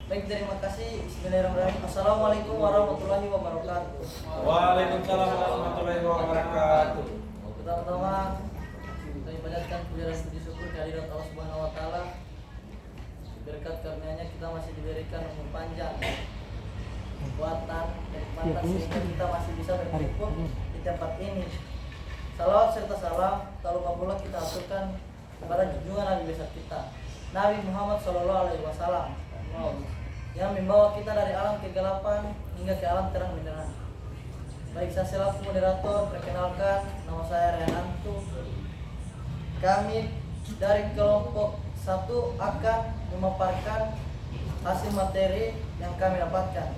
Baik, terima kasih. Bismillahirrahmanirrahim. Assalamualaikum warahmatullahi wabarakatuh. Waalaikumsalam warahmatullahi wabarakatuh. Pertama-tama kami panjatkan puja dan puji syukur kehadirat Allah Subhanahu wa taala. Berkat karunia-Nya kita masih diberikan umur panjang, kekuatan dan kemampuan sehingga kita masih bisa berkumpul di tempat ini. Salawat serta salam tak lupa pula kita aturkan kepada junjungan Nabi besar kita, Nabi Muhammad SAW, yang membawa kita dari alam kegelapan hingga ke alam terang benderang. Baik, saya selaku moderator, perkenalkan, nama saya Renanto. Kami dari kelompok 1 akan memaparkan hasil materi yang kami dapatkan.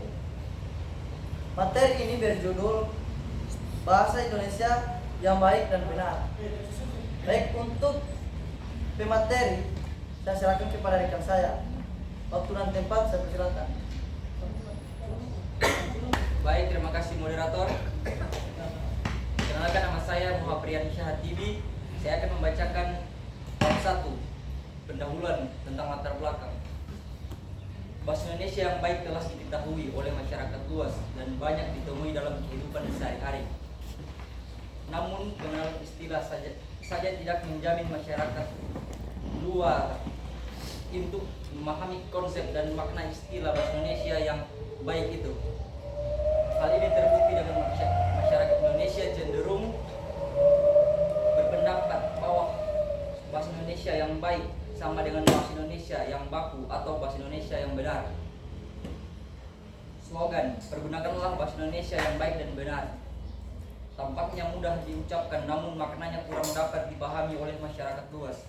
Materi ini berjudul Bahasa Indonesia yang Baik dan Benar. Baik, untuk pemateri saya serahkan kepada rekan saya. Waktu dan tempat saya persilakan. Baik, terima kasih moderator. Kenalkan, nama saya Muhammad Priyan Syahatibi. Saya akan membacakan bab 1, pendahuluan tentang latar belakang. Bahasa Indonesia yang baik telah diketahui oleh masyarakat luas dan banyak ditemui dalam kehidupan sehari-hari. Namun mengenal istilah saja tidak menjamin masyarakat luar untuk memahami konsep dan makna istilah bahasa Indonesia yang baik itu. Hal ini terbukti dengan masyarakat Indonesia cenderung berpendapat bahwa bahasa Indonesia yang baik sama dengan bahasa Indonesia yang baku atau bahasa Indonesia yang benar. Slogan, pergunakanlah bahasa Indonesia yang baik dan benar, tampaknya mudah diucapkan namun maknanya kurang dapat dipahami oleh masyarakat luas.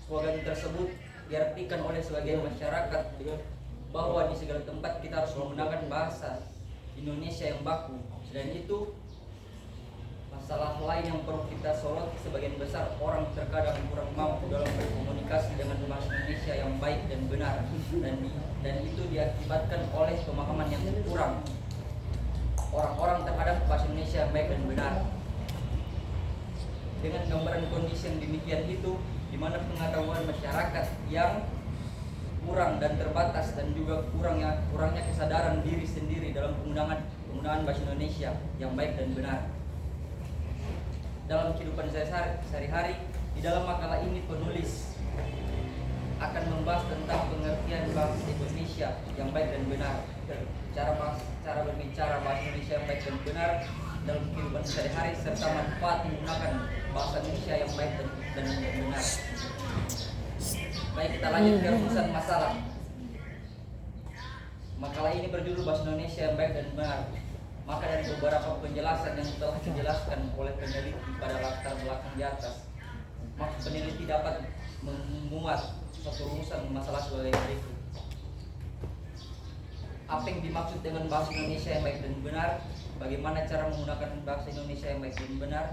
Slogan tersebut diartikan oleh sebagian masyarakat bahwa di segala tempat kita harus menggunakan bahasa Indonesia yang baku. Selain itu, masalah lain yang perlu kita soroti, sebagian besar orang terkadang kurang mampu dalam berkomunikasi dengan bahasa Indonesia yang baik dan benar, dan itu diakibatkan oleh pemahaman yang kurang orang-orang terhadap bahasa Indonesia yang baik dan benar. Dengan gambaran kondisi yang demikian itu, di mana pengetahuan masyarakat yang kurang dan terbatas dan juga kurangnya kesadaran diri sendiri dalam penggunaan bahasa Indonesia yang baik dan benar dalam kehidupan sehari-hari. Di dalam makalah ini penulis akan membahas tentang pengertian bahasa Indonesia yang baik dan benar, cara berbicara bahasa Indonesia yang baik dan benar dalam kehidupan sehari-hari, serta manfaat menggunakan bahasa Indonesia yang baik dan benar. Baik, kita lanjut ke rumusan masalah. Makalah ini berjudul Bahasa Indonesia yang Baik dan Benar. Maka dari beberapa penjelasan yang telah dijelaskan oleh peneliti pada latar belakang di atas, maka peneliti dapat memuat suatu rumusan masalah sebagai berikut. Apa yang dimaksud dengan bahasa Indonesia yang baik dan benar? Bagaimana cara menggunakan bahasa Indonesia yang baik dan benar?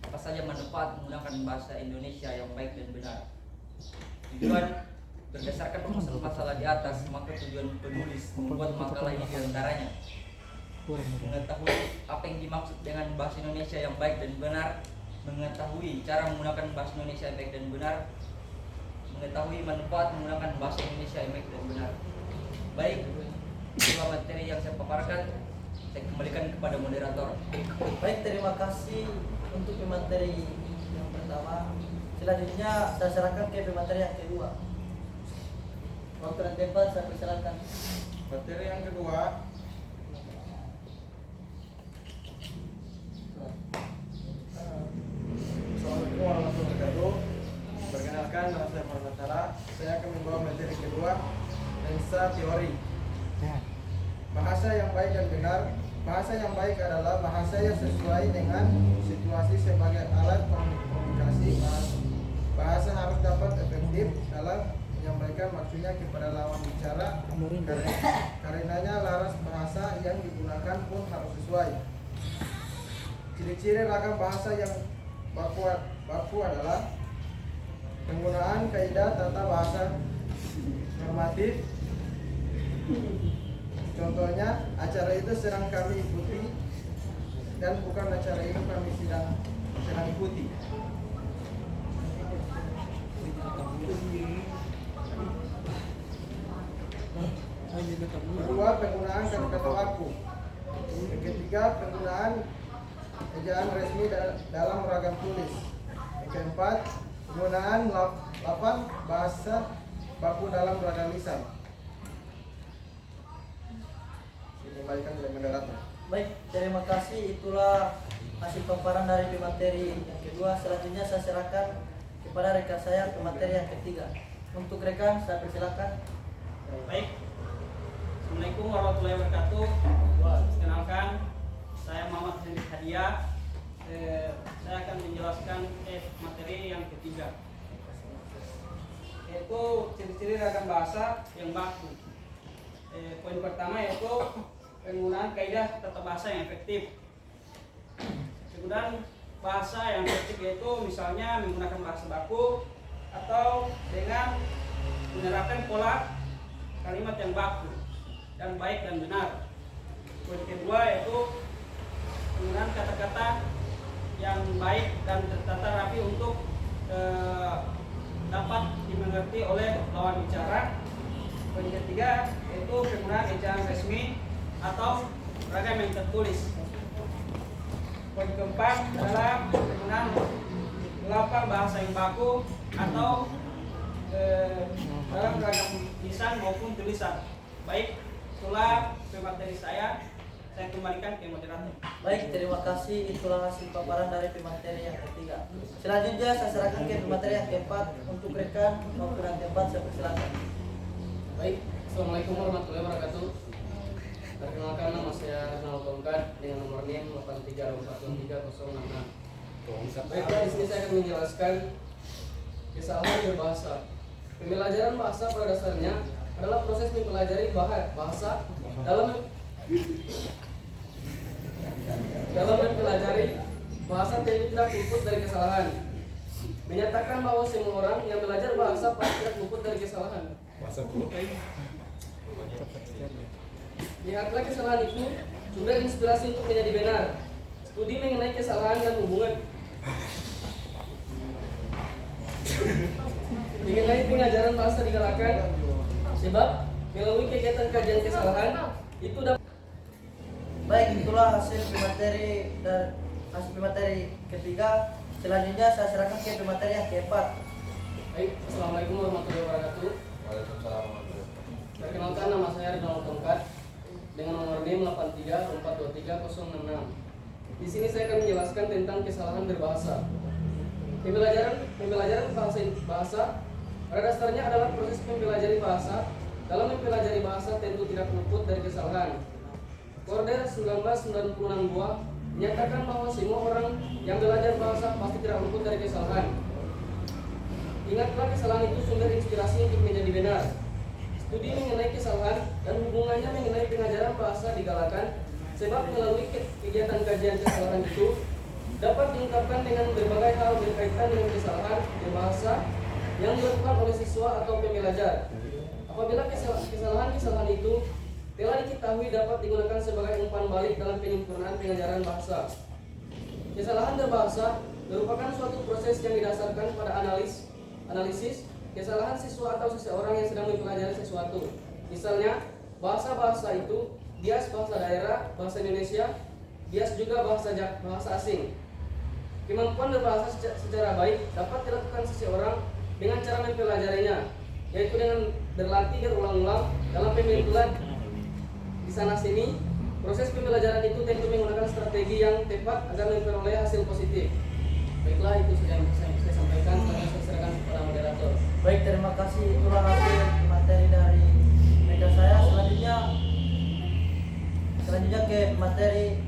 Apa saja manfaat menggunakan bahasa Indonesia yang baik dan benar? Tujuan, berdasarkan rumusan masalah di atas, maka tujuan penulis membuat makalah ini diantaranya mengetahui apa yang dimaksud dengan bahasa Indonesia yang baik dan benar, mengetahui cara menggunakan bahasa Indonesia yang baik dan benar, mengetahui manfaat menggunakan bahasa Indonesia yang baik dan benar. Baik, itulah materi yang saya paparkan. Saya kembalikan kepada moderator. Baik, terima kasih untuk pemateri yang pertama. Selanjutnya saya serahkan ke pemateri yang kedua. Waktu dan tempat saya persilakan. Materi yang kedua, Assalamualaikum warahmatullahi wabarakatuh. Perkenalkan, nama saya Muhammad Tara. Saya akan membawa materi kedua, lensa teori. Bahasa yang baik dan benar. Bahasa yang baik adalah bahasa yang sesuai dengan situasi sebagai alat komunikasi. Bahasa harus dapat efektif dalam menyampaikan maksudnya kepada lawan bicara. Karenanya laras bahasa yang digunakan pun harus sesuai. Ciri-ciri ragam bahasa yang baku adalah penggunaan kaidah tata bahasa normatif. Contohnya, acara itu sedang kami ikuti dan bukan acara itu kami sedang ikuti. Kedua, penggunaan kata-kata baku. Yang ketiga, penggunaan ejaan resmi dalam ragam tulis. Yang keempat, penggunaan lafaz bahasa baku dalam ragam lisan. Dikembalikan ke moderator. Baik, terima kasih. Itulah hasil paparan dari pemateri yang kedua. Selanjutnya saya serahkan kepada rekan saya pemateri yang ketiga. Untuk rekan, saya persilakan. Baik, Assalamualaikum warahmatullahi wabarakatuh. Perkenalkan, saya Muhammad Hendrik Hadiah. Saya akan menjelaskan materi yang ketiga, yaitu ciri-ciri ragam bahasa yang baku. Poin pertama yaitu penggunaan kaidah tata bahasa yang efektif. Penggunaan bahasa yang efektif yaitu misalnya menggunakan bahasa baku atau dengan menerapkan pola kalimat yang baku dan baik dan benar. Poin kedua yaitu penggunaan kata-kata yang baik dan tertata rapi untuk dapat dimengerti oleh lawan bicara. Poin ketiga yaitu penggunaan ejaan resmi atau ragam yang tertulis. Poin keempat adalah penggunaan lafaz bahasa yang baku atau dalam ragam lisan maupun tulisan. Baik, itulah pemateri saya kembalikan ke moderator. Baik, terima kasih. Itulah hasil paparan dari pemateri yang ketiga. Selanjutnya saya serahkan ke pemateri yang keempat. Untuk rekan maupun yang keempat, saya persilakan. Baik, Assalamualaikum warahmatullahi wabarakatuh. Perkenalkan, nama saya Ronald Tongkat dengan nomor NIM 83443066. Baiklah, di sini saya akan menjelaskan kesalahan berbahasa. Pembelajaran bahasa pada dasarnya adalah proses mempelajari bahasa dalam mempelajari bahasa tentu tidak luput dari kesalahan. Menyatakan bahwa semua orang yang belajar bahasa pasti tidak luput dari kesalahan. Lihatlah kesalahan itu sumber inspirasi untuk menjadi benar. Studi mengenai kesalahan dan hubungan mengenai pengajaran bahasa digalakkan, sebab melalui kegiatan kajian kesalahan itu dapat. Baik, itulah hasil pemateri ketiga. Selanjutnya saya serahkan ke pemateri yang keempat. Baik, Assalamualaikum warahmatullahi wabarakatuh. Waalaikumsalam warahmatullahi wabarakatuh. Perkenalkan, nama saya Ronald Tongkat dengan nomor NIM 83443066. Di sini saya akan menjelaskan tentang kesalahan berbahasa. Pembelajaran bahasa pada dasarnya adalah proses mempelajari bahasa. Dalam mempelajari bahasa tentu tidak luput dari kesalahan. Korder 1996 menyatakan bahwa semua orang yang belajar bahasa pasti tidak luput dari kesalahan. Ingatlah, kesalahan itu sumber inspirasi untuk menjadi benar. Studi mengenai kesalahan dan hubungannya mengenai pengajaran bahasa digalakkan, sebab melalui kegiatan kajian kesalahan itu dapat diungkapkan dengan berbagai hal berkaitan dengan kesalahan berbahasa yang dilakukan oleh siswa atau pembelajar. Apabila kesalahan itu telah diketahui, dapat digunakan sebagai umpan balik dalam penyempurnaan pengajaran bahasa. Kesalahan berbahasa merupakan suatu proses yang didasarkan pada analisis kesalahan siswa atau seseorang yang sedang mempelajari sesuatu. Misalnya, bahasa itu bias bahasa daerah, bahasa Indonesia, bias juga bahasa asing. Kemampuan berbahasa secara baik dapat dilakukan seseorang dengan cara mempelajarinya, yaitu dengan berlatih berulang-ulang dalam pembentukan di sana sini. Proses pembelajaran itu tentu menggunakan strategi yang tepat agar memperoleh hasil positif. Baiklah, itu sudah yang saya sampaikan. Saya serahkan kepada moderator. Baik, terima kasih. Itulah hasil materi dari rekan saya. Selanjutnya ke materi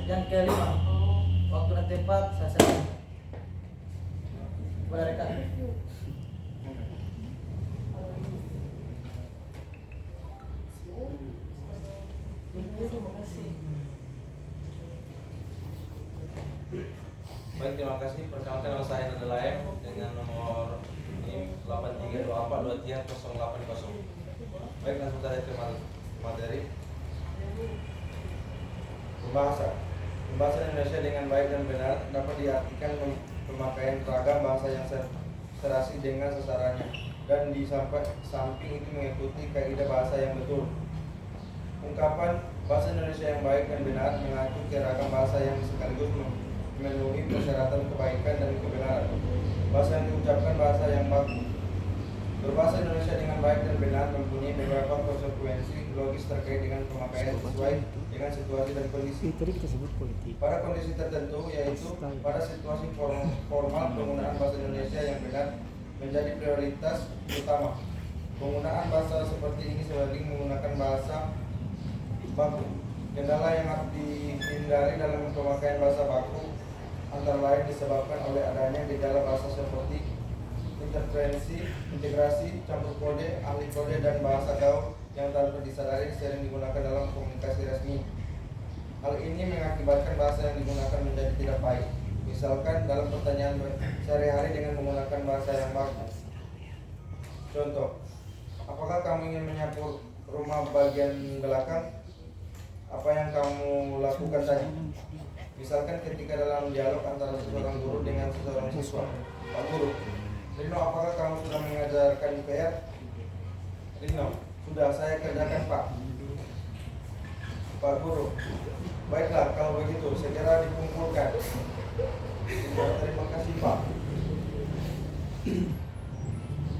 yang kelima. Waktu dan tempat saya serahkan kepada rekan. Baik, terima kasih. Perkenalkan, nama saya adalah M dengan nomor NIM 8324238080. Baik, langsung saja ke materi. Bahasa Indonesia dengan baik dan benar dapat diartikan pemakaian ragam bahasa yang serasi dengan sasarannya dan di samping itu mengikuti kaidah bahasa yang betul. Ungkapan bahasa Indonesia yang baik dan benar mengacu ke ragam bahasa yang sekaligus memenuhi persyaratan kebaikan dan kebenaran. Bahasa yang diucapkan bahasa yang baku. Berbahasa Indonesia dengan baik dan benar mempunyai beberapa konsekuensi logis terkait dengan pemakaian sesuai dengan situasi dan kondisi. Pada kondisi tertentu, yaitu pada situasi formal, penggunaan bahasa Indonesia yang benar menjadi prioritas utama. Penggunaan bahasa seperti ini sebanding menggunakan bahasa baku. Kendala yang harus dihindari dalam pemakaian bahasa baku antara lain disebabkan oleh adanya gejala bahasa seperti interferensi, integrasi, campur kode, ahli kode, dan bahasa gaul yang tanpa disadari sering digunakan dalam komunikasi resmi. Hal ini mengakibatkan bahasa yang digunakan menjadi tidak baik. Misalkan dalam pertanyaan sehari-hari dengan menggunakan bahasa yang baku. Contoh, apakah kamu ingin menyapu rumah bagian belakang? Apa yang kamu lakukan tadi? Misalkan ketika dalam dialog antara seorang guru dengan seorang siswa. Pak Guru, Rino, apakah kamu sudah mengajarkan IPR? Rino, sudah, saya kerjakan Pak. Pak Guru, baiklah kalau begitu, segera dikumpulkan. Terima kasih Pak.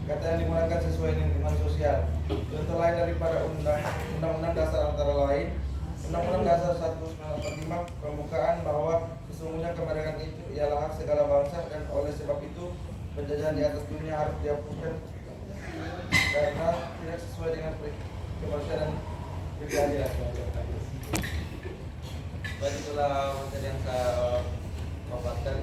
Kata yang digunakan sesuai dengan lingkungan sosial. Contoh lain daripada Undang-Undang Dasar antara lain Undang-Undang Dasar 1945 pembukaan bahwa sesungguhnya kemerdekaan itu ialah hak segala bangsa dan oleh sebab itu penjajahan di atas dunia harus dihapuskan karena tidak sesuai dengan kemanusiaan dan keadilan. Baik, itulah materi yang saya paparkan.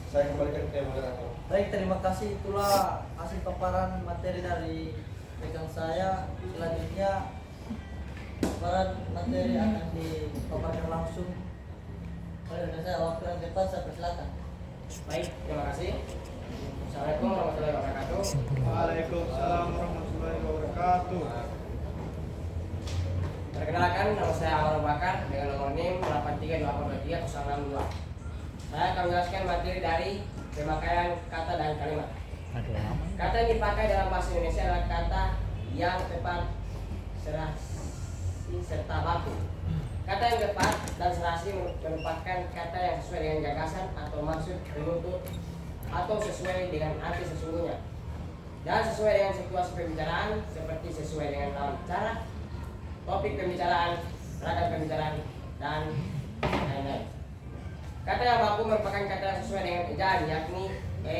Saya kembalikan ke moderator. Baik, terima kasih. Itulah hasil paparan materi dari rekan saya. Selanjutnya paparan materi akan dipaparkan langsung oleh rekan saya. Waktu yang tepat saya persilakan. Baik, terima kasih. Assalamualaikum warahmatullahi wabarakatuh. Waalaikumsalam warahmatullahi wabarakatuh. Perkenalkan, nama saya Amal Bakar dengan nomor NIM 832823 Saya akan menjelaskan materi dari pemakaian kata dan kalimat. Kata yang dipakai dalam bahasa Indonesia adalah kata yang tepat, serasi, serta baku. Kata yang tepat dan serasi merupakan kata yang sesuai dengan gagasan atau maksud penuntut atau sesuai dengan arti sesungguhnya dan sesuai dengan situasi pembicaraan seperti sesuai dengan lawan bicara, topik pembicaraan, ragam pembicaraan, dan lain-lain. Kata yang baku merupakan kata yang sesuai dengan ejaan, yakni e.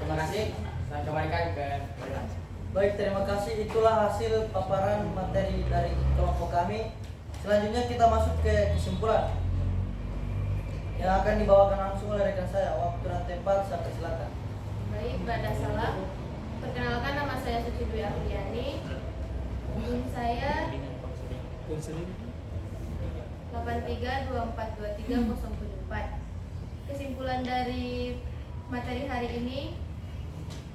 Terima kasih. Saya kembalikan ke Berikan. Baik, terima kasih. Itulah hasil paparan materi dari kelompok kami. Selanjutnya kita masuk ke kesimpulan yang akan dibawakan langsung oleh rekan saya. Waktu dan tempat saya persilakan. Baik, pada salam. Perkenalkan, nama saya Suci Dwi Afriani. NIM saya 83242304. Kesimpulan dari materi hari ini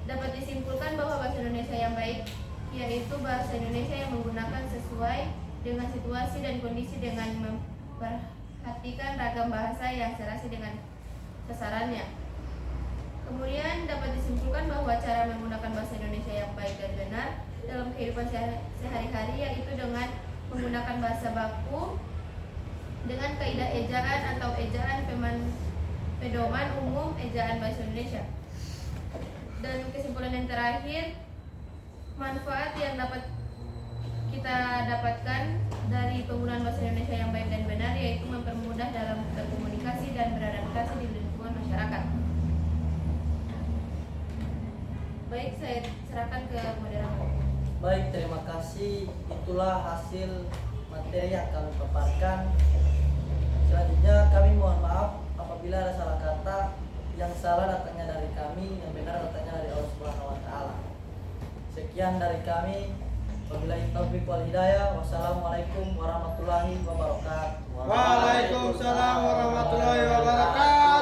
dapat disimpulkan bahwa bahasa Indonesia yang baik yaitu bahasa Indonesia yang menggunakan sesuai dengan situasi dan kondisi dengan memperhatikan ragam bahasa yang serasi dengan sasarannya. Kemudian dapat disimpulkan bahwa cara menggunakan bahasa Indonesia yang baik dan benar dalam kehidupan sehari-hari yaitu dengan menggunakan bahasa baku dengan kaidah ejaan atau ejaan pedoman umum ejaan bahasa Indonesia. Dan kesimpulan yang terakhir, manfaat yang dapat kita dapatkan dari penggunaan bahasa Indonesia yang baik dan benar yaitu mempermudah dalam berkomunikasi dan beradaptasi di lingkungan masyarakat. Baik, saya serahkan ke moderator. Baik, terima kasih. Itulah hasil materi yang kami paparkan. Selanjutnya kami mohon maaf apabila ada salah kata. Yang salah datangnya dari kami, yang benar datangnya dari Allah Subhanahu wa taala. Sekian dari kami. Wabillahi taufiq wal hidayah. Wassalamualaikum warahmatullahi wabarakatuh. Waalaikumsalam warahmatullahi wabarakatuh.